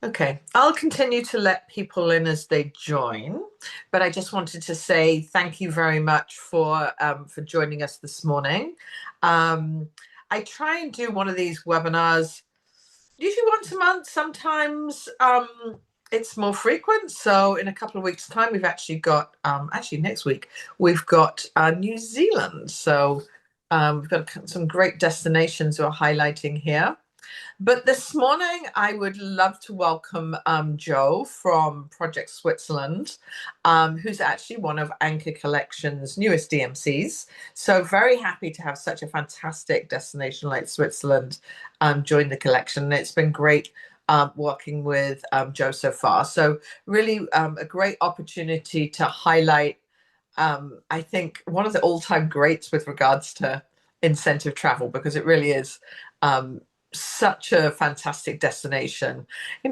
Okay, I'll continue to let people in as they join, but I just wanted to say thank you very much for joining us this morning. Um, I try and do one of these webinars usually once a month. Sometimes it's more frequent. So in a couple of weeks' time, we've actually got actually next week we've got New Zealand. So we've got some great destinations we're highlighting here. But this morning, I would love to welcome Joe from Project Switzerland, who's actually one of Anchor Collection's newest DMCs. So, very happy to have such a fantastic destination like Switzerland join the collection. And it's been great working with Joe so far. So, really a great opportunity to highlight, I think, one of the all time greats with regards to incentive travel, because it really is. Such a fantastic destination,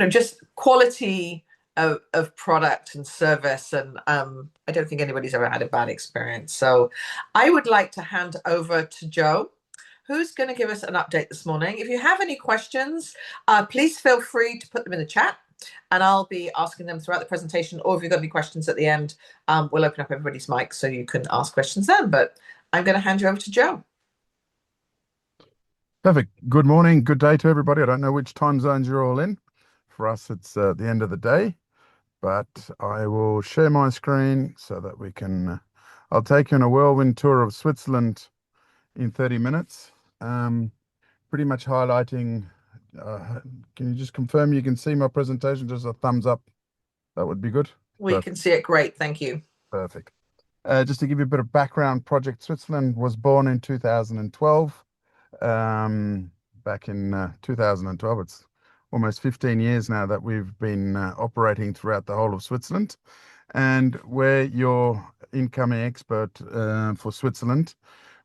just quality of product and service. And I don't think anybody's ever had a bad experience. So I would like to hand over to Joe, who's going to give us an update this morning. If you have any questions, please feel free to put them in the chat and I'll be asking them throughout the presentation. Or if you've got any questions at the end, we'll open up everybody's mic so you can ask questions then. But I'm going to hand you over to Joe. Perfect. Good morning, good day to everybody. I don't know which time zones you're all in. For us, it's the end of the day, but I will share my screen so that we can. I'll take you on a whirlwind tour of Switzerland in 30 minutes. Pretty much highlighting. Can you just confirm you can see my presentation? Just a thumbs up. That would be good. We can Perfect. see it great. Thank you. Perfect. Just to give you a bit of background, Project Switzerland was born in 2012. Um, Back in 2012. It's almost 15 years now that we've been operating throughout the whole of Switzerland. And we're your incoming expert for Switzerland,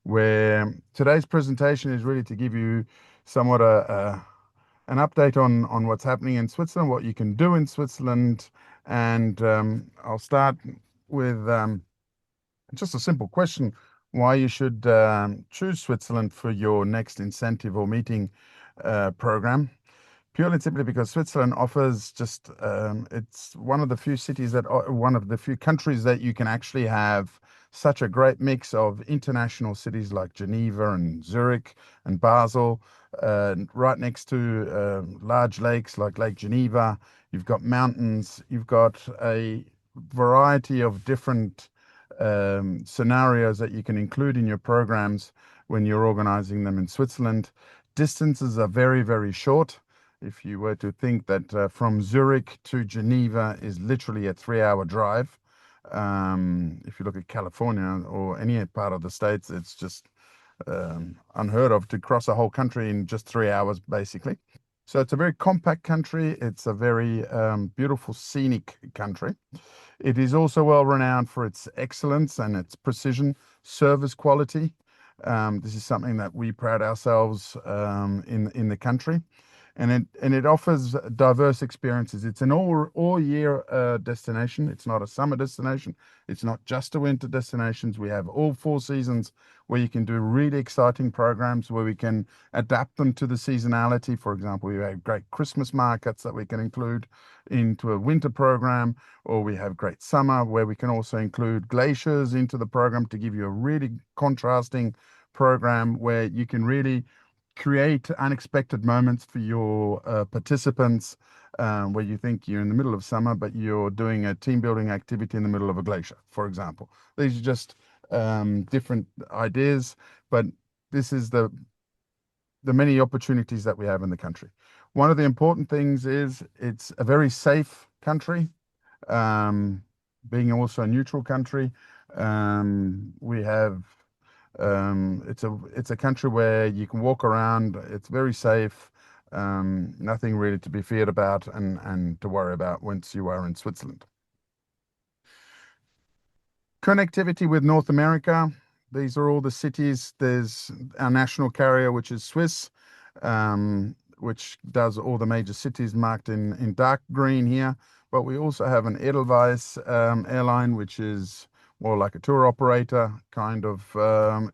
where today's presentation is really to give you somewhat an update on what's happening in Switzerland, what you can do in Switzerland. And I'll start with just a simple question: why you should choose Switzerland for your next incentive or meeting program. Purely and simply because Switzerland offers just it's one of the few cities that one of the few countries that you can actually have such a great mix of international cities like Geneva and Zurich and Basel, right next to large lakes like Lake Geneva. You've got mountains. You've got a variety of different scenarios that you can include in your programs when you're organizing them in Switzerland. Distances are very, very short. If you were to think that from Zurich to Geneva is literally a 3 hour drive, if you look at California or any part of the States, it's just unheard of to cross a whole country in just 3 hours, basically. So it's a very compact country. It's a very beautiful, scenic country. It is also well renowned for its excellence and its precision service quality. This is something that we pride ourselves in the country, and it offers diverse experiences. It's an all year destination. It's not a summer destination. It's not just a winter destination. We have all 4 seasons where you can do really exciting programs where we can adapt them to the seasonality. For example, we have great Christmas markets that we can include into a winter program, or we have great summer where we can also include glaciers into the program to give you a really contrasting program where you can really create unexpected moments for your participants, where you think you're in the middle of summer, but you're doing a team building activity in the middle of a glacier, for example. These are just different ideas, but this is the many opportunities that we have in the country. One of the important things is it's a very safe country, being also a neutral country. We have it's a country where you can walk around. It's very safe. Nothing really to be feared about and to worry about once you are in Switzerland. Connectivity with North America. These are all the cities. There's our national carrier, which is Swiss, which does all the major cities marked in dark green here. But we also have an Edelweiss airline, which is more like a tour operator kind of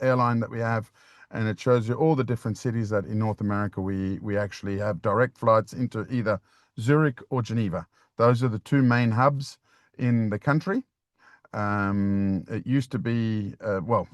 airline that we have. And it shows you all the different cities that in North America we actually have direct flights into either Zurich or Geneva. Those are the two main hubs in the country. It used to be, well,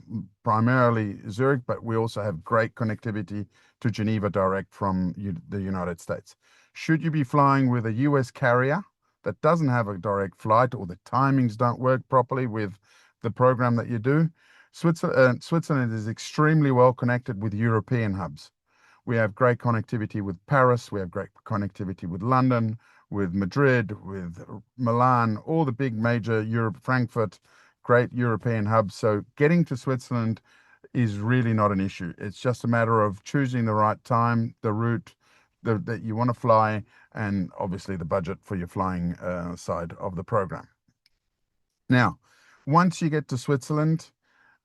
primarily Zurich, but we also have great connectivity to Geneva direct from the United States. Should you be flying with a US carrier that doesn't have a direct flight, or the timings don't work properly with the program that you do, Switzerland is extremely well connected with European hubs. We have great connectivity with Paris. We have great connectivity with London, with Madrid, with Milan, all the big major Europe, Frankfurt, great European hubs. So getting to Switzerland is really not an issue. It's just a matter of choosing the right time, the route that you want to fly, and obviously the budget for your flying side of the program. Now, once you get to Switzerland,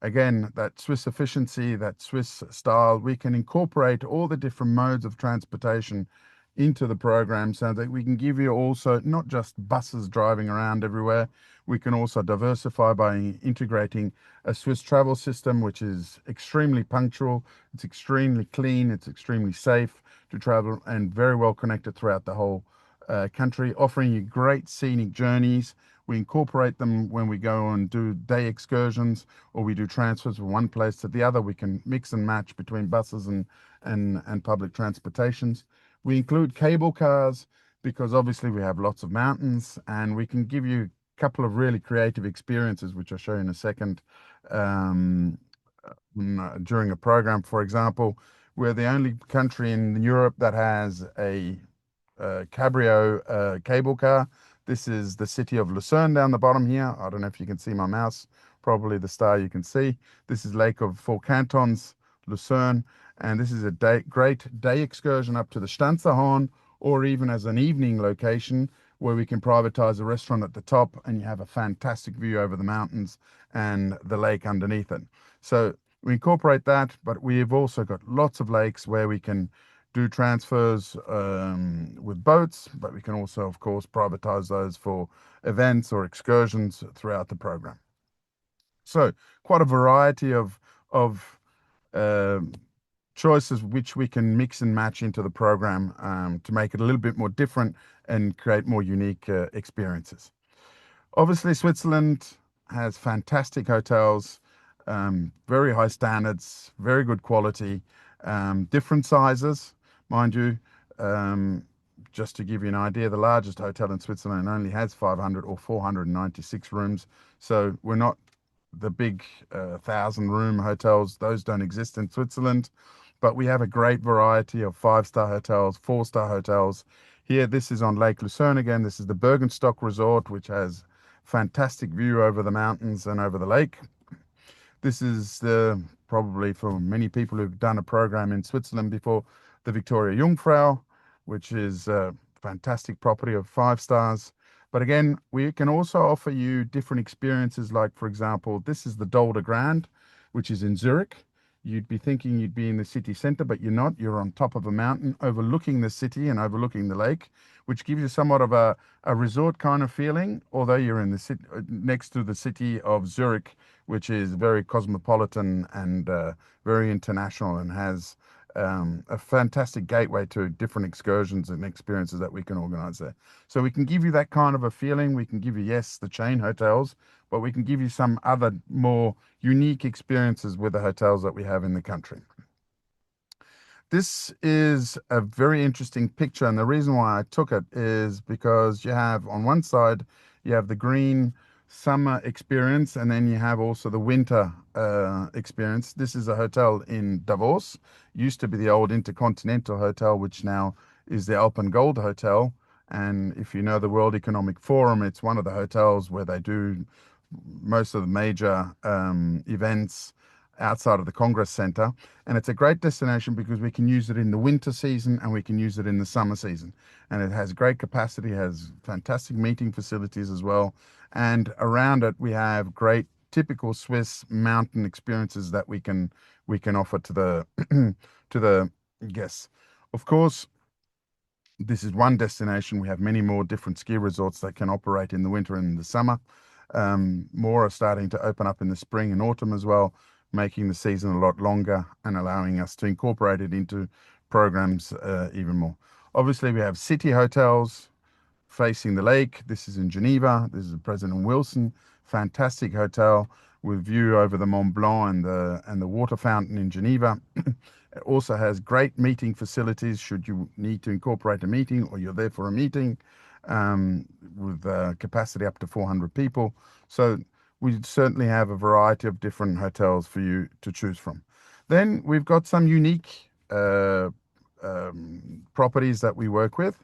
again, that Swiss efficiency, that Swiss style, we can incorporate all the different modes of transportation into the program so that we can give you also not just buses driving around everywhere. We can also diversify by integrating a Swiss travel system, which is extremely punctual, it's extremely clean, it's extremely safe to travel, and very well connected throughout the whole country, offering you great scenic journeys. We incorporate them when we go and do day excursions, or we do transfers from one place to the other. We can mix and match between buses and public transportations. We include cable cars because obviously we have lots of mountains, and we can give you a couple of really creative experiences, which I'll show you in a second, during a program. For example, we're the only country in Europe that has a cabrio cable car. This is the city of Lucerne down the bottom here. I don't know if you can see my mouse, probably the star you can see. This is Lake of Four Cantons, Lucerne, and this is a great day excursion up to the Stanzerhorn, or even as an evening location where we can privatize a restaurant at the top and you have a fantastic view over the mountains and the lake underneath it. So we incorporate that, but we've also got lots of lakes where we can do transfers with boats, but we can also, of course, privatize those for events or excursions throughout the program. So quite a variety of choices which we can mix and match into the program to make it a little bit more different and create more unique experiences. Obviously, Switzerland has fantastic hotels, very high standards, very good quality, different sizes, mind you. Just to give you an idea, the largest hotel in Switzerland only has 500 or 496 rooms. So we're not the big 1,000-room hotels. Those don't exist in Switzerland. But we have a great variety of 5-star hotels, 4-star hotels. Here, this is on Lake Lucerne again. This is the Bergenstock Resort, which has fantastic view over the mountains and over the lake. This is probably for many people who've done a program in Switzerland before, the Victoria Jungfrau, which is a fantastic property of 5 stars. But again, we can also offer you different experiences. Like, for example, this is the Dolder Grand, which is in Zurich. You'd be thinking you'd be in the city center, but you're not. You're on top of a mountain overlooking the city and overlooking the lake, which gives you somewhat of a resort kind of feeling, although you're in the city, next to the city of Zurich, which is very cosmopolitan and very international, and has a fantastic gateway to different excursions and experiences that we can organize there. So we can give you that kind of a feeling. We can give you, yes, the chain hotels, but we can give you some other more unique experiences with the hotels that we have in the country. This is a very interesting picture, and the reason why I took it is because you have on one side, you have the green summer experience, and then you have also the winter experience. This is a hotel in Davos. Used to be the old Intercontinental Hotel, which now is the Alpine Gold Hotel. And if you know the World Economic Forum, it's one of the hotels where they do most of the major events outside of the Congress Center. And it's a great destination because we can use it in the winter season and we can use it in the summer season. And it has great capacity, has fantastic meeting facilities as well. And around it, we have great typical Swiss mountain experiences that we can offer to the to the guests. Of course, this is one destination. We have many more different ski resorts that can operate in the winter and the summer. More are starting to open up in the spring and autumn as well, making the season a lot longer and allowing us to incorporate it into programs even more. Obviously, we have city hotels facing the lake. This is in Geneva. This is President Wilson. Fantastic hotel with view over the Mont Blanc and the water fountain in Geneva. It also has great meeting facilities should you need to incorporate a meeting or you're there for a meeting, with capacity up to 400 people. So we certainly have a variety of different hotels for you to choose from. Then we've got some unique properties that we work with.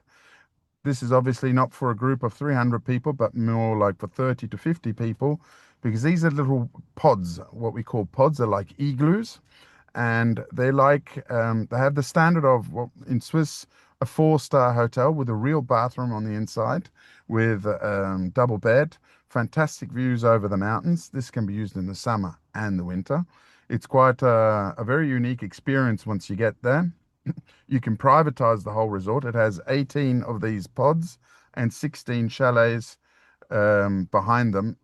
This is obviously not for a group of 300 people, but more like for 30 to 50 people, because these are little pods, what we call pods. They're like igloos, and they have the standard of what in Swiss, a four-star hotel with a real bathroom on the inside, with double bed, fantastic views over the mountains. This can be used in the summer and the winter. It's quite a very unique experience once you get there. You can privatize the whole resort. It has 18 of these pods and 16 chalets behind them,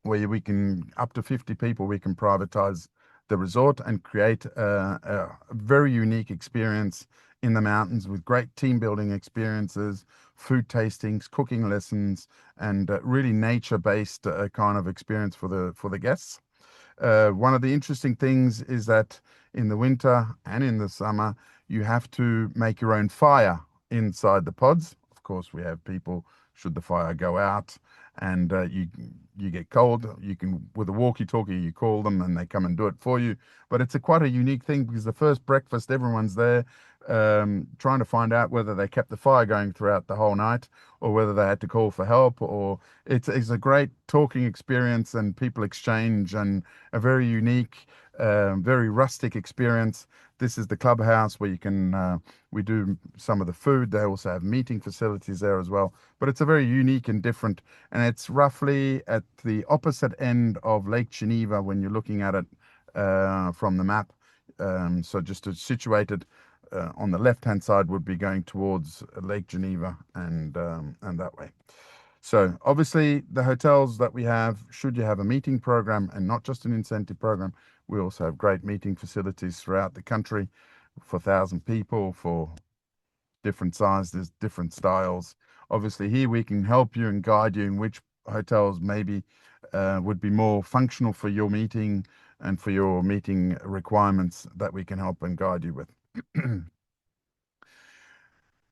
where we can, up to 50 people, we can privatize the resort and create a very unique experience in the mountains with great team building experiences, food tastings, cooking lessons, and really nature-based kind of experience for the guests. One of the interesting things is that in the winter and in the summer, you have to make your own fire inside the pods. Of course, we have people, should the fire go out and you get cold, you can, with a walkie-talkie, you call them and they come and do it for you. But it's quite a unique thing because the first breakfast, everyone's there trying to find out whether they kept the fire going throughout the whole night or whether they had to call for help. Or it's a great talking experience and people exchange, and a very unique, very rustic experience. This is the clubhouse where you can we do some of the food. They also have meeting facilities there as well. But it's a very unique and different, and it's roughly at the opposite end of Lake Geneva when you're looking at it from the map. So just to situate it, on the left-hand side would be going towards Lake Geneva and that way. So obviously the hotels that we have, should you have a meeting program and not just an incentive program, we also have great meeting facilities throughout the country for 1,000 people, for different sizes, different styles. Obviously here we can help you and guide you in which hotels maybe would be more functional for your meeting and for your meeting requirements, that we can help and guide you with.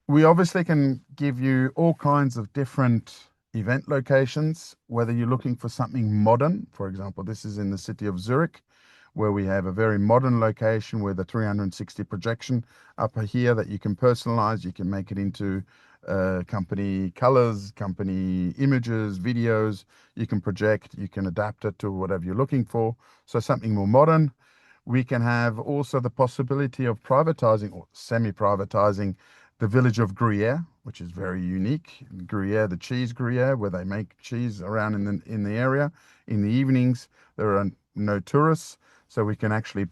We obviously can give you all kinds of different event locations, whether you're looking for something modern. For example, this is in the city of Zurich, where we have a very modern location with a 360 projection up here that you can personalize. You can make it into company colors, company images, videos. You can project, you can adapt it to whatever you're looking for. So something more modern. We can have also the possibility of privatizing or semi-privatizing the village of Gruyere, which is very unique. Gruyere, the cheese Gruyere, where they make cheese around in the area. In the evenings, there are no tourists, so we can actually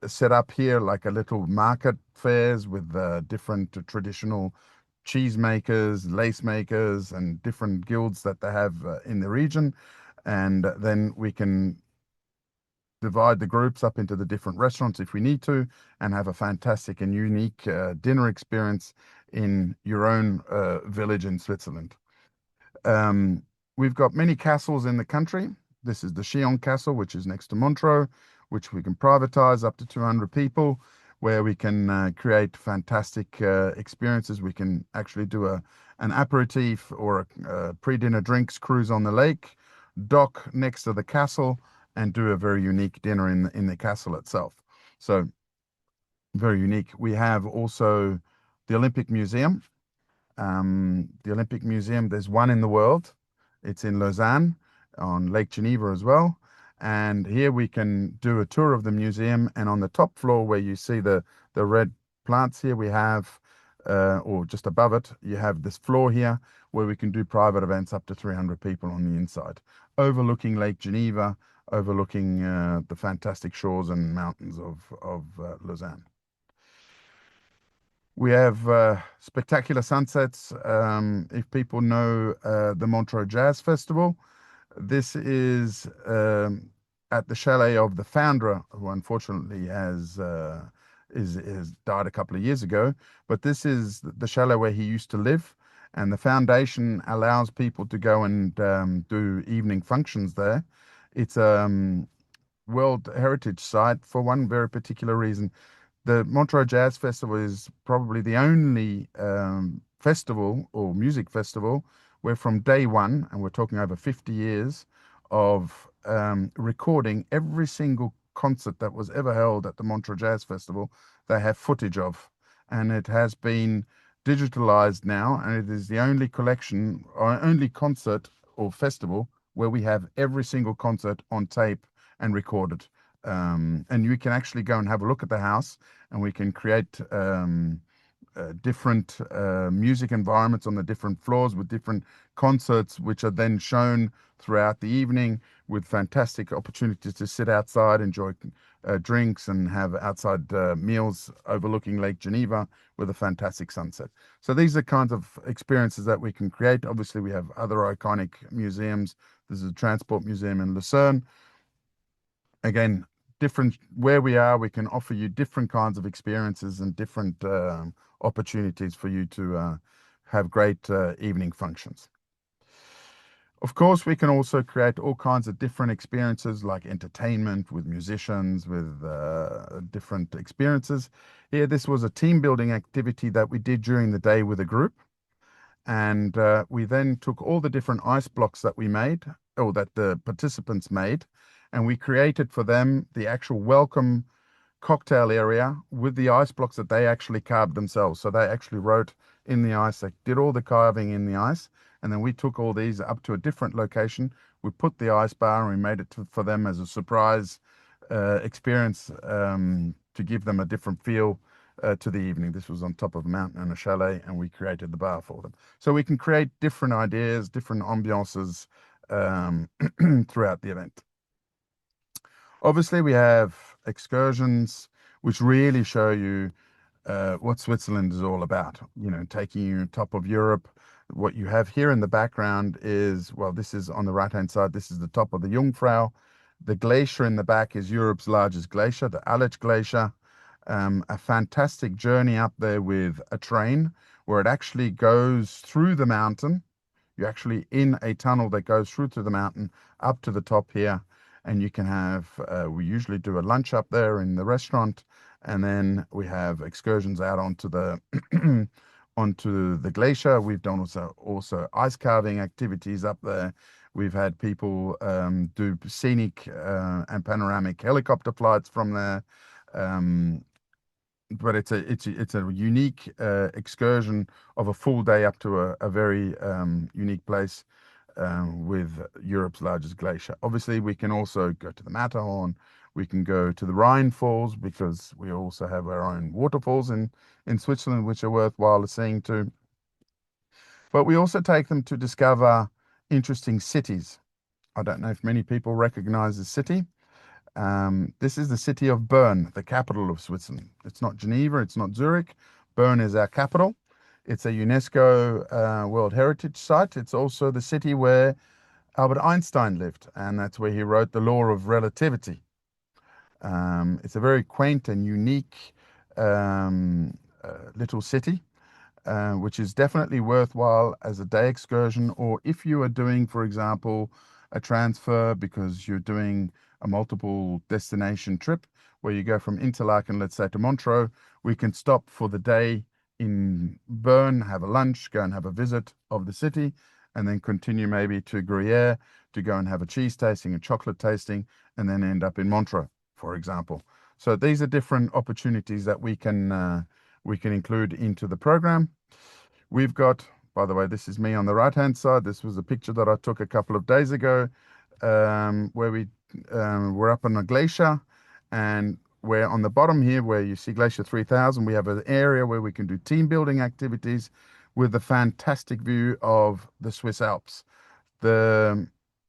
set up here like a little market fairs with different traditional cheese makers, lace makers, and different guilds that they have in the region. And then we can divide the groups up into the different restaurants if we need to, and have a fantastic and unique dinner experience in your own village in Switzerland. Um, we've got many castles in the country. This is the Chillon Castle, which is next to Montreux, which we can privatize up to 200 people, where we can create fantastic experiences. We can actually do an aperitif or a pre-dinner drinks cruise on the lake, dock next to the castle, and do a very unique dinner in the castle itself. So very unique. We have also the Olympic Museum. The Olympic Museum, there's one in the world. It's in Lausanne on Lake Geneva as well. And here we can do a tour of the museum. And on the top floor where you see the red plants here, we have, or just above it, you have this floor here where we can do private events up to 300 people on the inside, overlooking Lake Geneva, overlooking the fantastic shores and mountains of Lausanne. We have spectacular sunsets. If people know the Montreux Jazz Festival, this is at the chalet of the founder, who unfortunately is died a couple of years ago, but this is the chalet where he used to live, and the foundation allows people to go and do evening functions there. It's a World Heritage Site for one very particular reason. The Montreux Jazz Festival is probably the only festival or music festival where from day one, and we're talking over 50 years of recording every single concert that was ever held at the Montreux Jazz Festival, they have footage of. And it has been digitalized now, and it is the only collection or only concert or festival where we have every single concert on tape and recorded. And you can actually go and have a look at the house, and we can create different music environments on the different floors with different concerts, which are then shown throughout the evening with fantastic opportunities to sit outside, enjoy drinks, and have outside meals overlooking Lake Geneva with a fantastic sunset. So these are kinds of experiences that we can create. Obviously, we have other iconic museums. There's a transport museum in Lucerne. Again, different where we are, we can offer you different kinds of experiences and different opportunities for you to have great evening functions. Of course, we can also create all kinds of different experiences like entertainment with musicians, with different experiences. Here, this was a team building activity that we did during the day with a group. And we then took all the different ice blocks that we made, or that the participants made, and we created for them the actual welcome cocktail area with the ice blocks that they actually carved themselves. So they actually wrote in the ice, they did all the carving in the ice, and then we took all these up to a different location. We put the ice bar and we made it for them as a surprise experience to give them a different feel to the evening. This was on top of a mountain and a chalet, and we created the bar for them. So we can create different ideas, different ambiances throughout the event. Obviously, we have excursions, which really show you what Switzerland is all about. You know, taking you on top of Europe. What you have here in the background is, well, this is on the right-hand side. This is the top of the Jungfrau. The glacier in the back is Europe's largest glacier, the Aletsch Glacier. A fantastic journey up there with a train where it actually goes through the mountain. You're actually in a tunnel that goes through to the mountain up to the top here. And you can have, we usually do a lunch up there in the restaurant. And then we have excursions out onto the onto the glacier. We've done also ice carving activities up there. We've had people do scenic and panoramic helicopter flights from there. But it's a unique excursion of a full day up to a very unique place with Europe's largest glacier. Obviously, we can also go to the Matterhorn. We can go to the Rhine Falls because we also have our own waterfalls in Switzerland, which are worthwhile seeing too. But we also take them to discover interesting cities. I don't know if many people recognize the city. This is the city of Bern, the capital of Switzerland. It's not Geneva, it's not Zurich. Bern is our capital. It's a UNESCO World Heritage Site. It's also the city where Albert Einstein lived, and that's where he wrote the law of relativity. It's a very quaint and unique little city, which is definitely worthwhile as a day excursion, or if you are doing, for example, a transfer because you're doing a multiple destination trip where you go from Interlaken, let's say, to Montreux. We can stop for the day in Bern, have a lunch, go and have a visit of the city, and then continue maybe to Gruyere to go and have a cheese tasting, a chocolate tasting, and then end up in Montreux, for example. So these are different opportunities that we can include into the program. We've got, by the way, this is me on the right-hand side. This was a picture that I took a couple of days ago, where we were up on a glacier, and where on the bottom here, where you see Glacier 3000, we have an area where we can do team building activities with a fantastic view of the Swiss Alps. The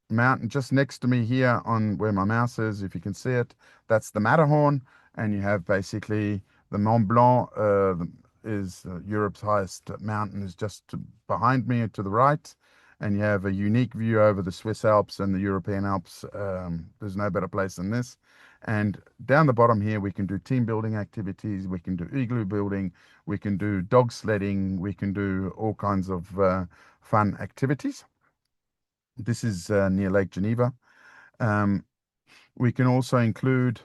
mountain just next to me here on where my mouse is, if you can see it, that's the Matterhorn, and you have basically the Mont Blanc, is Europe's highest mountain, is just behind me to the right, and you have a unique view over the Swiss Alps and the European Alps. There's no better place than this. And down the bottom here, we can do team building activities, we can do igloo building, we can do dog sledding, we can do all kinds of fun activities. This is near Lake Geneva. Um, we can also include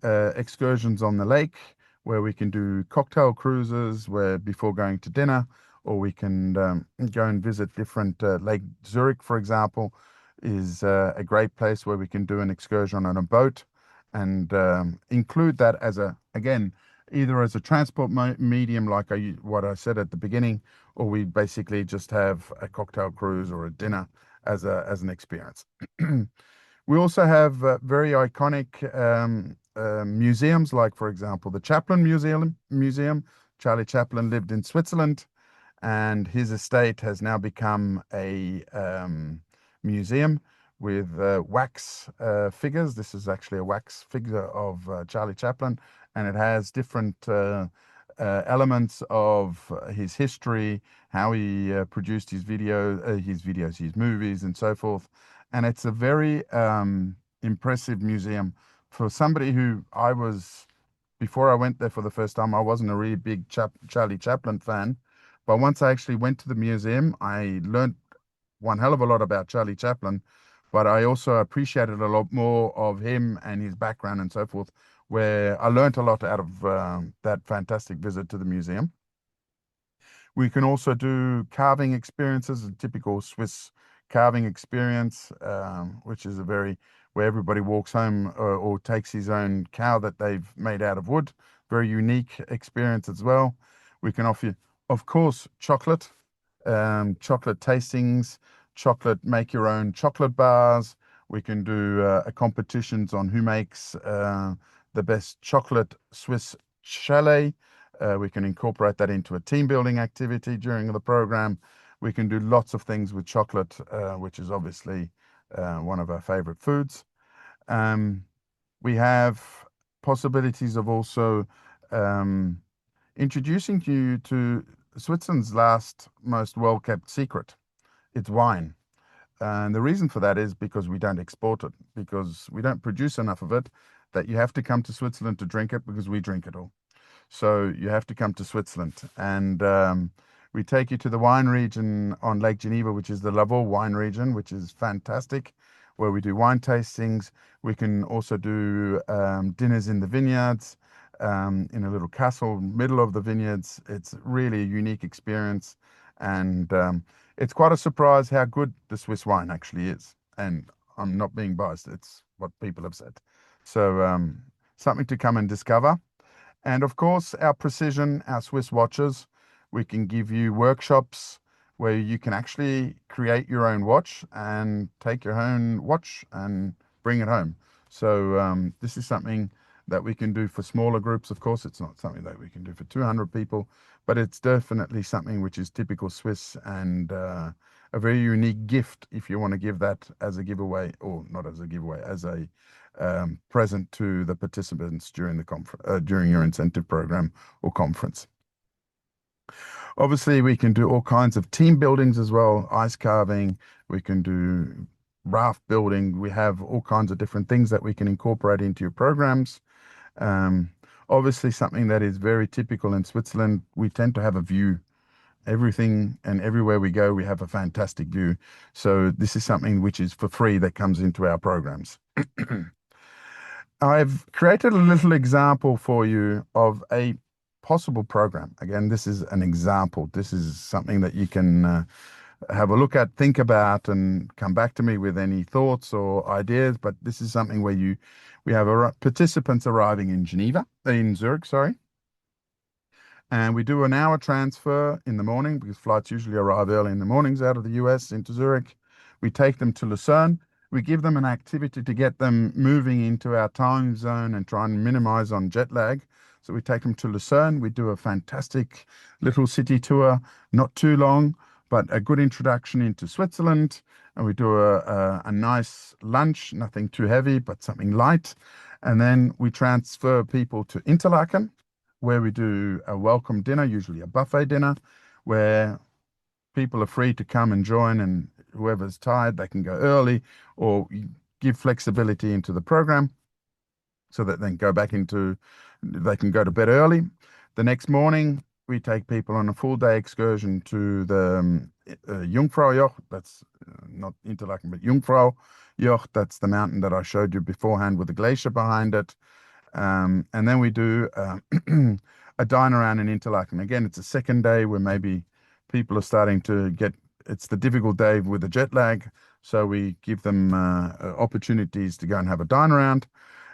excursions on the lake where we can do cocktail cruises where before going to dinner, or we can go and visit different Lake Zurich, for example, is a great place where we can do an excursion on a boat and include that as a, again, either as a transport medium like what I said at the beginning, or we basically just have a cocktail cruise or a dinner as an experience. We also have very iconic museums, like, for example, the Chaplin Museum. Charlie Chaplin lived in Switzerland, and his estate has now become a museum with wax figures. This is actually a wax figure of Charlie Chaplin, and it has different elements of his history, how he produced his videos, his movies, and so forth. And it's a very impressive museum for somebody who I was, before I went there for the first time, I wasn't a really big Charlie Chaplin fan. But once I actually went to the museum, I learned one hell of a lot about Charlie Chaplin, but I also appreciated a lot more of him and his background and so forth, where I learned a lot out of that fantastic visit to the museum. We can also do carving experiences, a typical Swiss carving experience, which is a very, where everybody walks home or takes his own cow that they've made out of wood. Very unique experience as well. We can offer you, of course, chocolate, chocolate tastings, chocolate, make your own chocolate bars. We can do competitions on who makes the best chocolate Swiss chalet. We can incorporate that into a team building activity during the program. We can do lots of things with chocolate, which is obviously one of our favorite foods. Um, we have possibilities of also um, introducing you to Switzerland's last most well-kept secret. It's wine. And the reason for that is because we don't export it, because we don't produce enough of it, that you have to come to Switzerland to drink it because we drink it all. So you have to come to Switzerland. And we take you to the wine region on Lake Geneva, which is the Lavaux wine region, which is fantastic, where we do wine tastings. We can also do dinners in the vineyards, in a little castle, middle of the vineyards. It's really a unique experience. And it's quite a surprise how good the Swiss wine actually is. And I'm not being biased, it's what people have said. So something to come and discover. And of course, our precision, our Swiss watches, we can give you workshops where you can actually create your own watch and take your own watch and bring it home. So this is something that we can do for smaller groups. Of course, it's not something that we can do for 200 people, but it's definitely something which is typical Swiss and a very unique gift if you want to give that as a giveaway, or not as a giveaway, as a present to the participants during the conference, during your incentive program or conference. Obviously, we can do all kinds of team buildings as well, ice carving. We can do raft building. We have all kinds of different things that we can incorporate into your programs. Um, Obviously, something that is very typical in Switzerland, we tend to have a view. Everything and everywhere we go, we have a fantastic view. So this is something which is for free that comes into our programs. I've created a little example for you of a possible program. Again, this is an example. This is something that you can have a look at, think about, and come back to me with any thoughts or ideas. But this is something where we have participants arriving in Zurich, sorry. And we do an hour transfer in the morning because flights usually arrive early in the mornings out of the US into Zurich. We take them to Lucerne. We give them an activity to get them moving into our time zone and try and minimize on jet lag. So we take them to Lucerne. We do a fantastic little city tour, not too long, but a good introduction into Switzerland. And we do a nice lunch, nothing too heavy, but something light. And then we transfer people to Interlaken, where we do a welcome dinner, usually a buffet dinner, where people are free to come and join, and whoever's tired, they can go early or give flexibility into the program. so that they can go to bed early. The next morning, we take people on a full day excursion to the Jungfraujoch. That's not Interlaken, but Jungfraujoch. That's the mountain that I showed you beforehand with the glacier behind it. And then we do a dine around in Interlaken. Again, it's a second day where maybe people are starting to get, it's the difficult day with the jet lag. So we give them opportunities to go and have a dine around.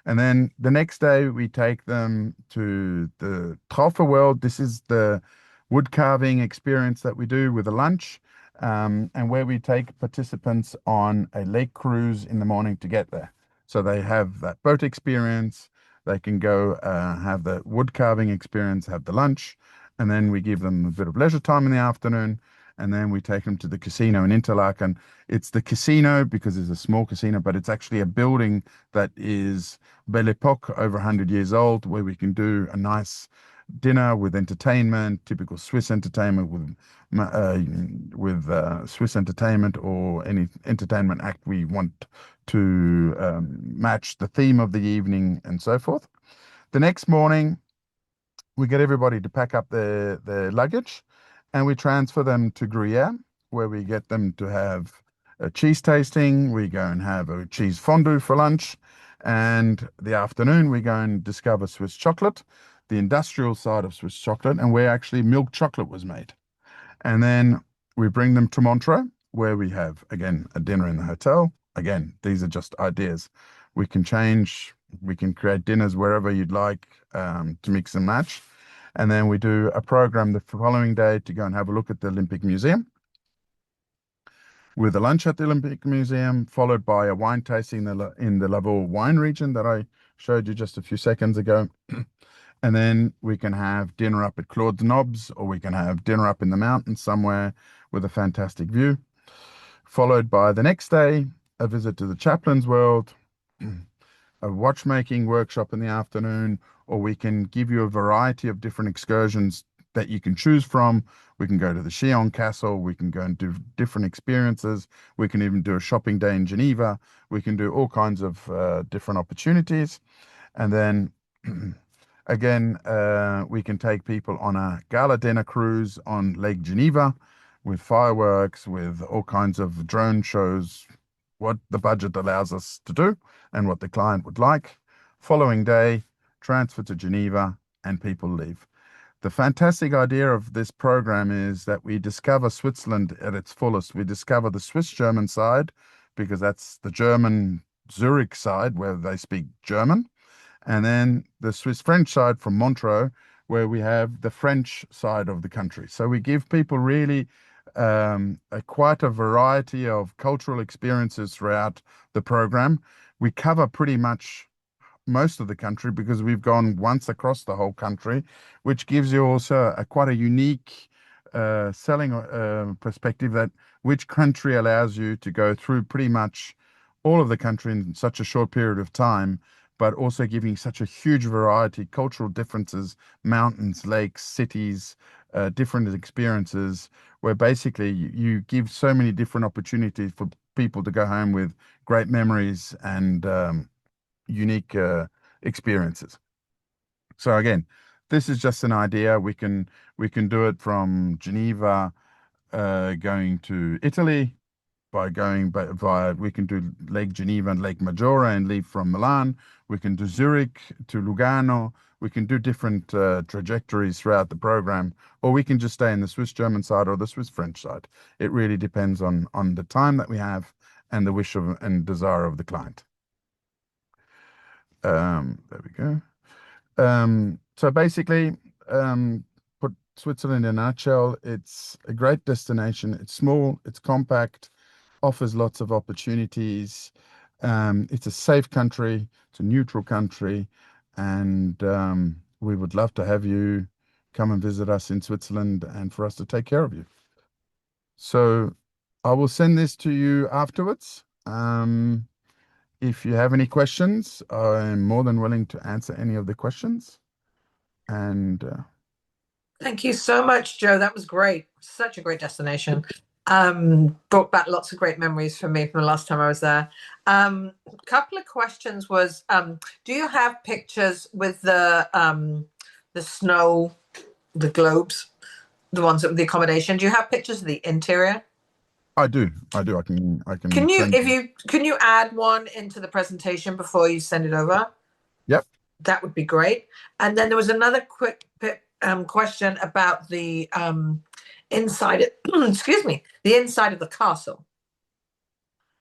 And then the next day, we take them to the Traufer World. This is the wood carving experience that we do with a lunch, and where we take participants on a lake cruise in the morning to get there. So they have that boat experience. They can go have the wood carving experience, have the lunch, and then we give them a bit of leisure time in the afternoon. And then we take them to the casino in Interlaken. It's the casino because it's a small casino, but it's actually a building that is Belle Epoque, over 100 years old, where we can do a nice dinner with entertainment, typical Swiss entertainment with Swiss entertainment or any entertainment act we want to match the theme of the evening and so forth. The next morning, we get everybody to pack up their luggage and we transfer them to Gruyere, where we get them to have a cheese tasting. We go and have a cheese fondue for lunch. And the afternoon, we go and discover Swiss chocolate, the industrial side of Swiss chocolate, and where actually milk chocolate was made. And then we bring them to Montreux, where we have, again, a dinner in the hotel. Again, these are just ideas. We can change, we can create dinners wherever you'd like to mix and match. And then we do a program the following day to go and have a look at the Olympic Museum with a lunch at the Olympic Museum, followed by a wine tasting in the Lavaux wine region that I showed you just a few seconds ago. And then we can have dinner up at Claude's Knobs, or we can have dinner up in the mountains somewhere with a fantastic view, followed by the next day, a visit to the Chaplain's World, a watchmaking workshop in the afternoon, or we can give you a variety of different excursions that you can choose from. We can go to the Chillon Castle, we can go and do different experiences, we can even do a shopping day in Geneva, we can do all kinds of different opportunities. And then again, we can take people on a gala dinner cruise on Lake Geneva with fireworks, with all kinds of drone shows, what the budget allows us to do and what the client would like. Following day, transfer to Geneva, and people leave. The fantastic idea of this program is that we discover Switzerland at its fullest. We discover the Swiss-German side because that's the German Zurich side where they speak German. And then the Swiss-French side from Montreux, where we have the French side of the country. So we give people really quite a variety of cultural experiences throughout the program. We cover pretty much most of the country because we've gone once across the whole country, which gives you also quite a unique selling perspective that which country allows you to go through pretty much all of the country in such a short period of time, but also giving such a huge variety, cultural differences, mountains, lakes, cities, different experiences, where basically you give so many different opportunities for people to go home with great memories and unique experiences. So again, this is just an idea. We can do it from Geneva, going to Italy by going via. We can do Lake Geneva and Lake Maggiore and leave from Milan. We can do Zurich to Lugano. We can do different trajectories throughout the program, or we can just stay in the Swiss-German side or the Swiss-French side. It really depends on the time that we have and the wish of and desire of the client. There we go. So basically, put Switzerland in a nutshell, it's a great destination. It's small, it's compact, offers lots of opportunities. It's a safe country, it's a neutral country, and we would love to have you come and visit us in Switzerland and for us to take care of you. So I will send this to you afterwards. If you have any questions, I'm more than willing to answer any of the questions. And Thank you so much, Joe. That was great. Such a great destination. Brought back lots of great memories for me from the last time I was there. A couple of questions was, do you have pictures with the snow, the globes, the ones with the accommodation? Do you have pictures of the interior? I do. I do. I can Can you, send if you. you, can you add one into the presentation before you send it over? Yep. That would be great. And then there was another quick bit, question about the inside, excuse me, the inside of the castle.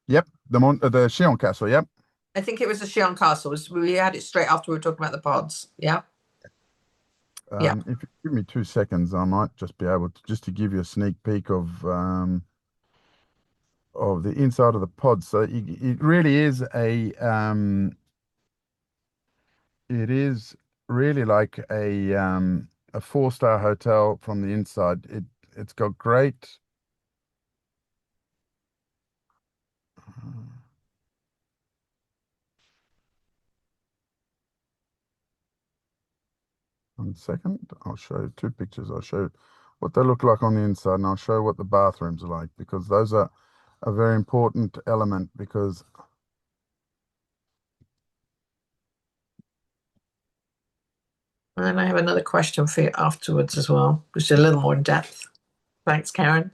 Yep. The Shion Castle. Yep. I think it was the Shion Castle. We had it straight after we were talking about the pods. Yeah. Yeah. If you give me 2 seconds, I might just be able to just to give you a sneak peek of the inside of the pod. So it really is it is really like a 4-star hotel from the inside. It's got great. 1 second. I'll show you 2 pictures. I'll show you what they look like on the inside, and I'll show you what the bathrooms are like because those are a very important element because And then I have another question for you afterwards as well, which is a little more in depth. Thanks, Karen.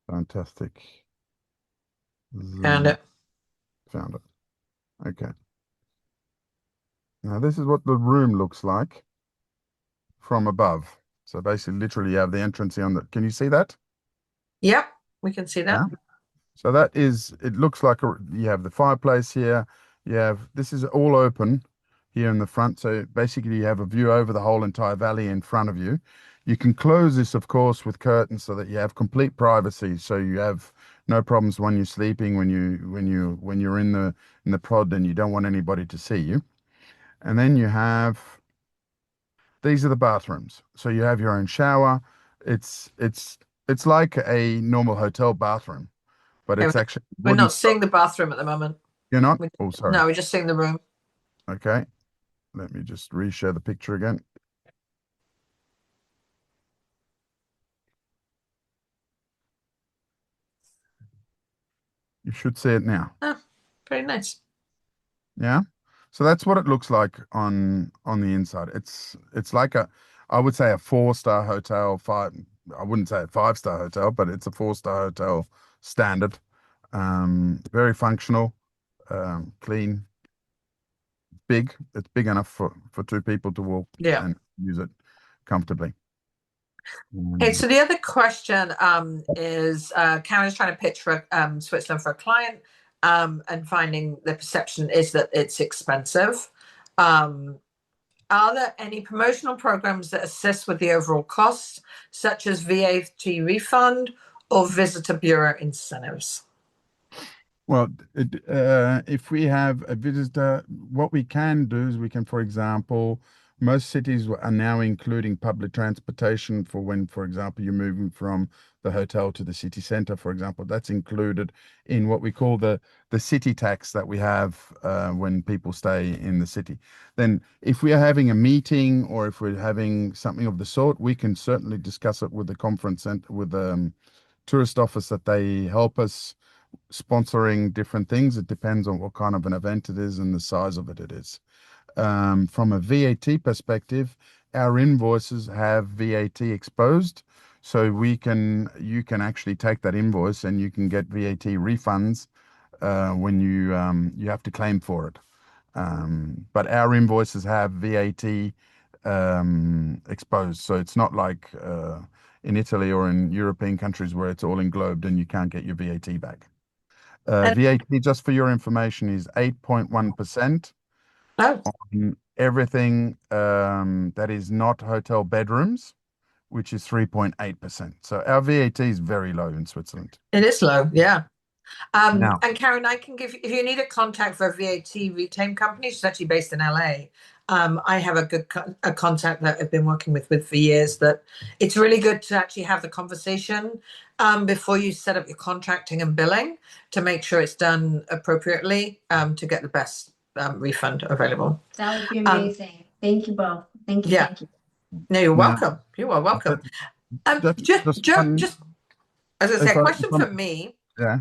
fantastic. Found Zoom. it. Found it. Okay. Now this is what the room looks like from above. So basically, literally, you have the entrance here on the. Can you see that? Yep, we can see Yeah. that. So that is. It looks like you have the fireplace here. You have this is all open here in the front. So basically, you have a view over the whole entire valley in front of you. You can close this, of course, with curtains so that you have complete privacy. So you have no problems when you're sleeping, when you're in the pod, and you don't want anybody to see you. And then you have these are the bathrooms. So you have your own shower. It's it's it's like a normal hotel bathroom, but Okay, it's actually we're wooden not style. seeing the bathroom at the moment. You're not? We, Oh, sorry. no, we're just seeing the room. Okay. Let me just reshare the picture again. You should see it now. Ah, very nice. Yeah. So that's what it looks like on the inside. It's like I would say a 4-star hotel, five I wouldn't say a 5-star hotel, but it's a 4-star hotel standard. Very functional, clean, big. It's big enough for 2 people to walk Yeah. and use it comfortably. Okay, Um, so the other question is Karen's trying to pitch for Switzerland for a client, and finding the perception is that it's expensive. Um, are there any promotional programs that assist with the overall costs, such as VAT refund or visitor bureau incentives? Well, if we have a visitor, what we can do is we can, for example, most cities are now including public transportation for when, for example, you're moving from the hotel to the city center, for example. That's included in what we call the city tax that we have when people stay in the city. Then, if we are having a meeting or if we're having something of the sort, we can certainly discuss it with the conference center, with the tourist office that they help us sponsoring different things. It depends on what kind of an event it is and the size of it is. From a VAT perspective, our invoices have VAT exposed. So you can actually take that invoice and you can get VAT refunds when you have to claim for it. But our invoices have VAT exposed, so it's not like in Italy or in European countries where it's all englobed and you can't get your VAT back. And VAT, just for your information, is 8.1% oh, on everything that is not hotel bedrooms, which is 3.8%. So our VAT is very low in Switzerland. it is low, yeah. Now, And Karen, I can give if you need a contact for a VAT reclaim company, she's actually based in LA. I have a contact that I've been working with for years that it's really good to actually have the conversation before you set up your contracting and billing to make sure it's done appropriately to get the best refund available. That would be Um, amazing. Thank you both. Thank you. yeah, Thank you. no, you're Now, welcome. You are that, welcome. just one, Just as I say, if a I, question for me. yeah.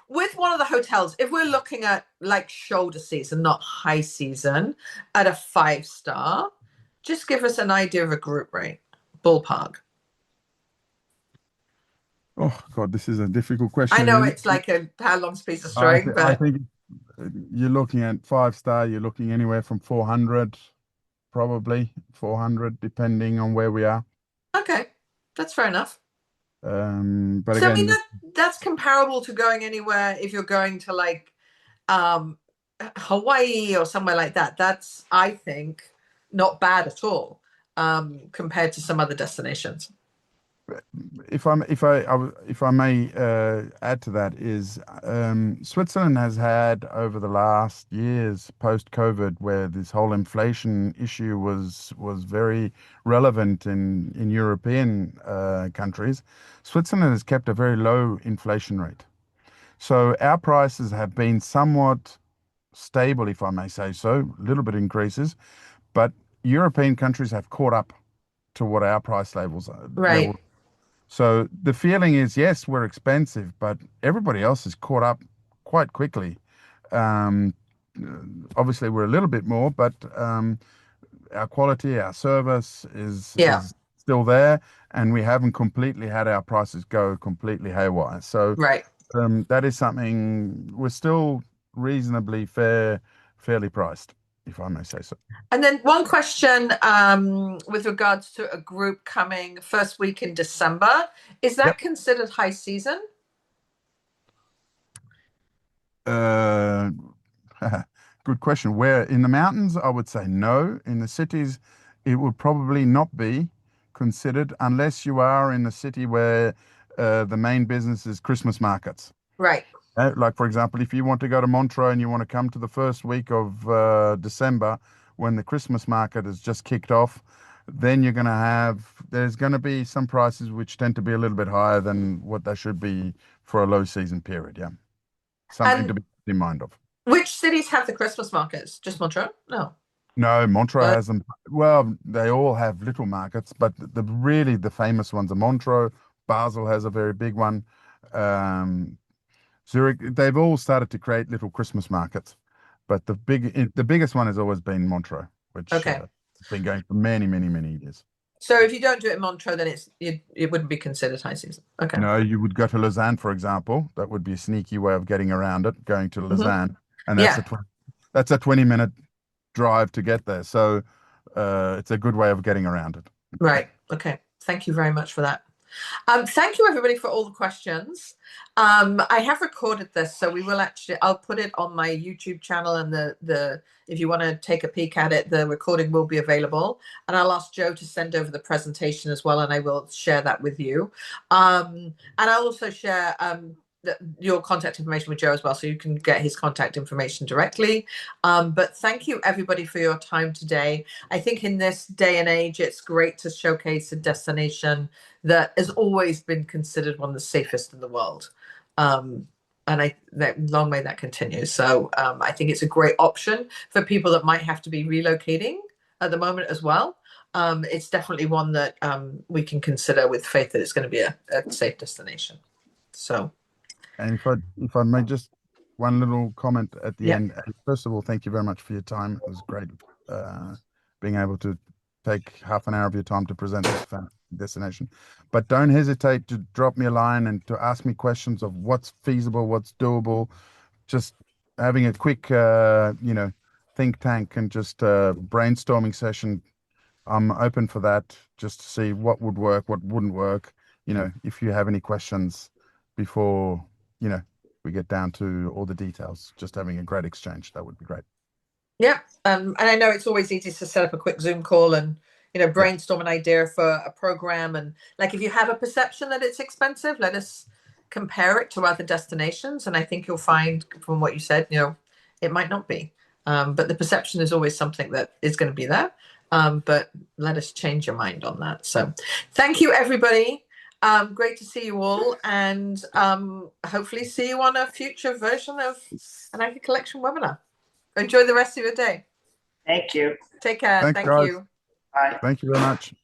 With one of the hotels, if we're looking at like shoulder season, not high season, at a 5-star, just give us an idea of a group rate, ballpark. Oh God, this is a difficult I question. know it's like a how long's a piece of I string, I but think you're looking at 5-star. You're looking anywhere from 400, probably 400, depending on where we are. okay, that's fair enough. But So I mean again, that's comparable to going anywhere if you're going to like um Hawaii or somewhere like that. That's I think not bad at all compared to some other destinations. if I may add to that is Switzerland has had over the last years post COVID where this whole inflation issue was very relevant in European countries. Switzerland has kept a very low inflation rate. So our prices have been somewhat stable, if I may say so, a little bit increases, but European countries have caught up to what our price Right. level. So the feeling is, yes, we're expensive, but everybody else is caught up quite quickly. Um, Obviously, we're a little bit more, but our quality, our service Yeah. is still there, and we haven't completely had our prices go completely haywire. So Right. that is something we're still reasonably fairly priced, if I may say so. And then one question with regards to a group coming first week in December, is that Yep. considered high season? Uh, Good question. Where in the mountains, I would say no. In the cities, it would probably not be considered unless you are in a city where the main business is Christmas markets. Right. Like, for example, if you want to go to Montreux and you want to come to the first week of December when the Christmas market has just kicked off, then there's going to be some prices which tend to be a little bit higher than what they should be for a low season period. Yeah. Something to And be in mind of. which cities have the Christmas markets? Just Montreal? No. No, Montreux But has them. Well, they all have little markets, but really the famous ones are Montreux. Basel has a very big one. Um, Zurich, they've all started to create little Christmas markets, but the biggest one has always been Montreux, which okay. has been going for many, many, many years. So if you don't do it in Montreux, then it wouldn't be considered high season. Okay. No, you would go to Lausanne, for example. That would be a sneaky way of getting around it, going to Hmm. Lausanne, and Yeah. that's a 20-minute drive to get there. So it's a good way of getting around it. Right. Okay. Thank you very much for that. Thank you everybody for all the questions. I have recorded this, so we will actually, I'll put it on my YouTube channel and if you want to take a peek at it, the recording will be available. And I'll ask Joe to send over the presentation as well, and I will share that with you. And I'll also share your contact information with Joe as well, so you can get his contact information directly. But thank you everybody for your time today. I think in this day and age, it's great to showcase a destination that has always been considered one of the safest in the world. And long may that continue. So I think it's a great option for people that might have to be relocating at the moment as well. It's definitely one that we can consider with faith that it's going to be a safe destination. So, And if I may just one little comment at the yeah, end. First of all, thank you very much for your time. It was great being able to take half an hour of your time to present this destination. But don't hesitate to drop me a line and to ask me questions of what's feasible, what's doable. Just having a quick, think tank and just brainstorming session. I'm open for that just to see what would work, what wouldn't work. If you have any questions before, we get down to all the details, just having a great exchange, that would be great. yeah. And I know it's always easy to set up a quick Zoom call and Yeah. brainstorm an idea for a program. And like if you have a perception that it's expensive, let us compare it to other destinations. And I think you'll find from what you said, it might not be. But the perception is always something that is going to be there. But let us change your mind on that. So thank you, everybody. Great to see you all, and hopefully see you on a future version of an Anchor Collection webinar. Enjoy the rest of your day. Thank you. Take care. Thanks, Thank guys. you. Bye. Thank you very much.